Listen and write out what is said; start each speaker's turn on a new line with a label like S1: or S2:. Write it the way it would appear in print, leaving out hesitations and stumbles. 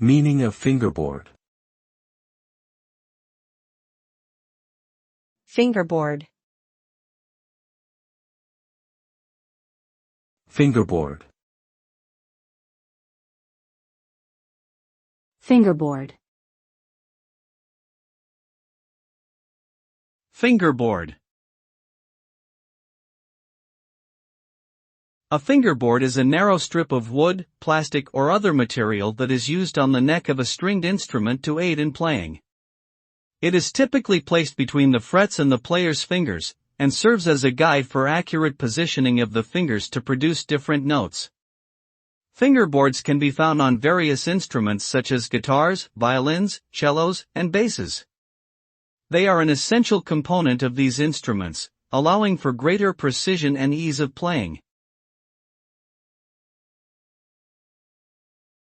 S1: Meaning of fingerboard.
S2: Fingerboard.
S1: Fingerboard.
S2: Fingerboard.
S3: Fingerboard. A fingerboard is a narrow strip of wood, plastic or other material that is used on the neck of a stringed instrument to aid in playing. It is typically placed between the frets and the player's fingers, and serves as a guide for accurate positioning of the fingers to produce different notes. Fingerboards can be found on various instruments such as guitars, violins, cellos, and basses. They are an essential component of these instruments, allowing for greater precision and ease of playing.